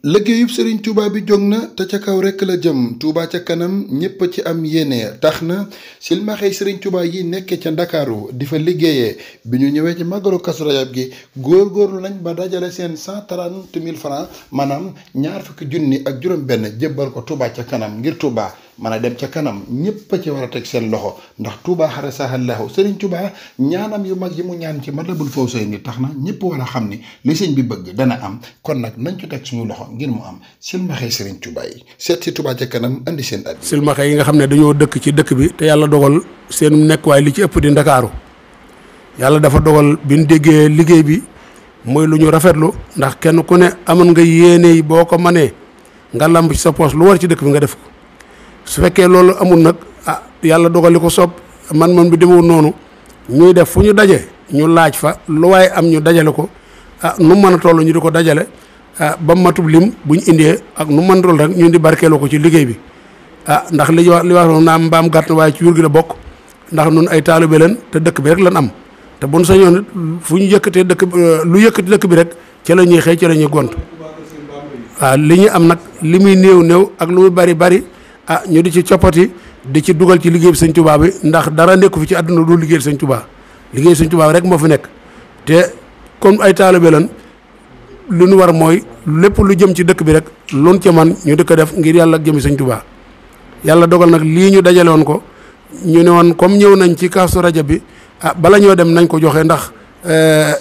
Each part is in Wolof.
liggéeyub Serigne Touba bi jóg na te ca kaw rekk la jëm Touba ca kanam ñépp ci am yéene tax na silmaxey Serigne Touba yi nekkee ca Ndakaaru di fa liggéeyee bi ñu ñëwee ci màggalu Kazu Rajab gi góorgóorlu nañ ba dajale seen 130 000 francs maanaam ñaar fukki junni ak juróom-benn jébbal ko Touba ca kanam ngir Touba mën a dem ca kanam ñépp ci war a teg seen loxo ndax Touba xarasahallahu Serigne Touba ñaanam yu mag yi mu ñaan ci Matlabul Fawzayni tax na ñépp war a xam ni li sëñ bi bëgg dana am kon nag nañ ci teg suñu loxo ngir mu am silmaxey Serigne Touba yi seet si Touba ca kanam andi seen at. silmaxa yi nga xam ne dañoo dëkk ci dëkk bi te yàlla dogal seen nekkuwaay li ci ëpp di Ndakaaru yàlla dafa dogal bi ñu déggee liggéey bi mooy lu ñu rafetlu ndax kenn ku ne amoon nga yéene yi boo ko mënee nga lamb ci sa poos lu war ci dëkk bi nga def ko su fekkee loolu amul nag yàlla dogal li ko soob man bi demewul noonu ñuy def fu ñu daje ñu laaj fa lu waaye am ñu dajale ko nu mën a toll ñu di ko dajale ba matub lim buñ indee ak nu mën a toll rek ñu di barkeeloo ko ci liggéey bi ndax li wax naa mbaam gàtt na waaye ci jur gi la bokk ndax nun ay taalibe leen te dëkk bi rek lan am te buñ sañoon fu ñu yëkkatee lu yëkkati dëkk bi rek ca la ñuy xëy ca la ñuy gont li ñu am nag li muy néew ak lu muy bari ñu di ci coppati di ci dugal ci liggéey bi sëñ Touba bi ndax dara nekku fi ci àdduna du liggéey sëñ Touba liggéey sëñ Touba rek moo fi nekk te comme ay taalibe lan lu ñu war mooy lépp lu jëm ci dëkk bi rek loon ca man ñu di ko def ngir yàlla ak jëmi sëñ Touba yàlla dogal nag lii ñu dajale woon ko ñu ne woon comme ñëw nañ ci Kazu Rajab bi bala ñoo dem nañ ko joxe ndax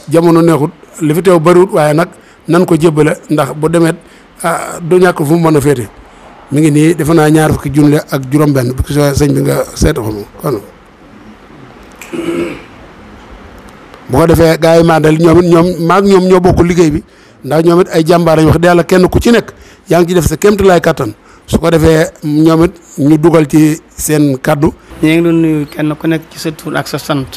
jamono neexut li fi teew bariwut waaye nag nan ko jébbale ndax bu demet du ñàkk fu mu mën a féete mi ngi nii defe naa ñaar fukki junni ak juróom-benn bu ko sëñ bi nga seeta ko kon bu ko defee gars yi maandal ñoom ñoo bokk liggéey bi ndax ñoom it ay jàmbaar lañ wax dëgg yàlla kenn ku ci nekk yaa ngi ci def sa kéemtalaay kattan su ko defee ñoom it ñu dugal ci seen kaddu. ñu ngi doon nuyu kenn ku nekk ci sa tur ak sa sant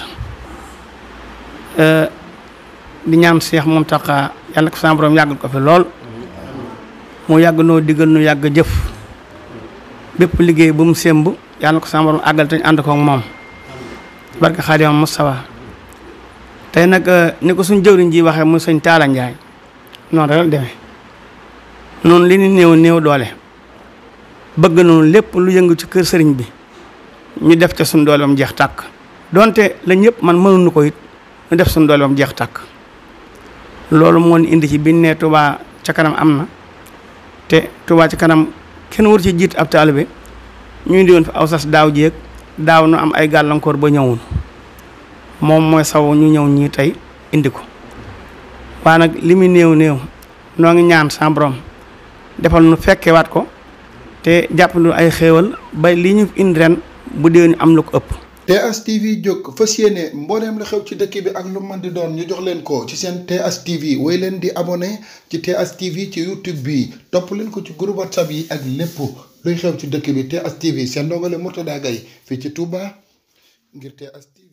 di ñaan Seex Muntaxa yàlla ko sama borom yàggal ko fi lool mu yàgg noo diggal nu yàgg jëf bépp liggéey bu mu sémb yàlla ko sama borom àggal te ñu ànd ko ak moom barke Xaadimu Mustafaa tey nag ni ko suñ jëwriñ ji waxee mu sëñ Talla Ndiaye noonu rek la demee noonu li ñu néew doole bëgg noonu lépp lu yëngu ci kër sëriñ bi ñu def ca suñ doole ba mu jeex tàkk donte la ñëpp man mënuñu ko it ñu def suñ doole ba mu jeex tàkk loolu moo indi ci biñ ne Touba ca kanam am na te Touba ca kanam kenn war ci jiit ab taalibe ñu indi woon fi aw sas daaw jéeg daaw nu am ay gàllankoor ba ñëwul moom mooy saw ñu ñëw ñii tey indi ko waaye nag li muy néew noo ngi ñaan sa borom defal nu fekkewaat ko te jàpp nu ay xéewal ba li ñu indi ren bu dee ñu am lu ko ëpp. TS TV jóg fas yéene mbooleem la xew ci dëkk bi ak lu mën di doon ñu jox leen ko ci seen TS TV woy leen di abonné ci TS TV ci YouTube bi topp leen ko ci groupe WhatsApp yi ak lépp luy xew ci dëkk bi TS TV seen ndongole Mourtada Gaye fii ci Touba ngir TS TV.